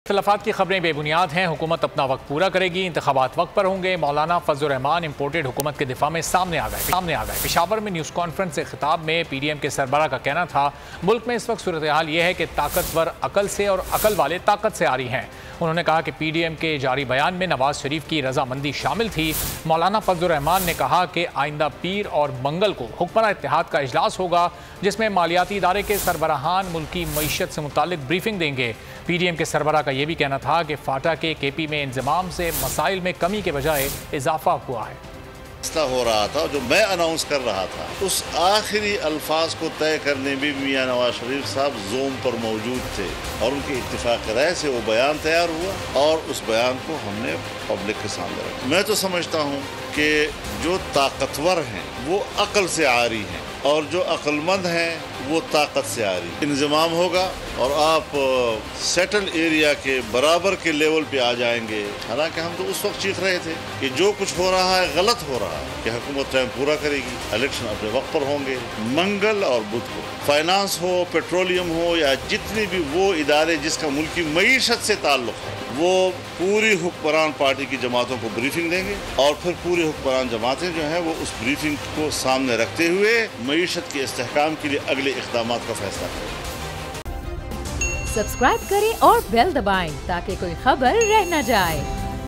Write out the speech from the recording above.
इख्तिलाफात की खबरें बेबुनियाद हैं। हुकूमत अपना वक्त पूरा करेगी, इंतखाबात वक्त पर होंगे। मौलाना फजल रहमान इंपोर्टेड हुकूमत के दिफा में सामने आ गए। पेशावर में न्यूज़ कॉन्फ्रेंस से खिताब में PDM के सरबराह का कहना था, मुल्क में इस वक्त सूरत हाल यह है कि ताकतवर अकल से और अकल वाले ताकत से आ रही हैं। उन्होंने कहा कि PDM के जारी बयान में नवाज शरीफ की रजामंदी शामिल थी। मौलाना फजल रहमान ने कहा कि आइंदा पीर और मंगल को हुक्मरान इत्तेहाद का इजलास होगा, जिसमें मालियाती इदारे के सरबराहान मुल्की मईशत से मुतालिक ब्रीफिंग देंगे। PDM के सरबराह का यह भी कहना था कि फाटा के KP में इंजमाम से मसाइल में कमी के बजाय इजाफा हुआ है। हो रहा था जो मैं अनाउंस कर रहा था, उस आखिरी अल्फाज को तय करने में मियां नवाज शरीफ साहब ज़ूम पर मौजूद थे और उनके इत्तिफाक राय से वो बयान तैयार हुआ और उस बयान को हमने पब्लिक के सामने रखा। मैं तो समझता हूँ कि जो ताकतवर हैं वो अकल से आ रही हैं और जो अक्लमंद हैं वो ताकत से आ रही। इंजमाम होगा और आप सेटल एरिया के बराबर के लेवल पे आ जाएंगे। हालांकि हम तो उस वक्त चीख रहे थे कि जो कुछ हो रहा है गलत हो रहा है, कि हुकूमत टाइम पूरा करेगी, इलेक्शन अपने वक्त पर होंगे। मंगल और बुध को फाइनेंस हो, पेट्रोलियम हो या जितने भी वो इदारे जिसका मुल्क की मईशत से ताल्लुक है, वो पूरी हुक्मरान पार्टी की जमातों को ब्रीफिंग देंगे और फिर पूरी हुक्मरान जमातें जो हैं वो उस ब्रीफिंग को सामने रखते हुए मईशत के इस्तेहकाम के लिए अगले इक़दामात का फैसला करें। सब्सक्राइब करें और बेल दबाएं ताकि कोई खबर रह न जाए।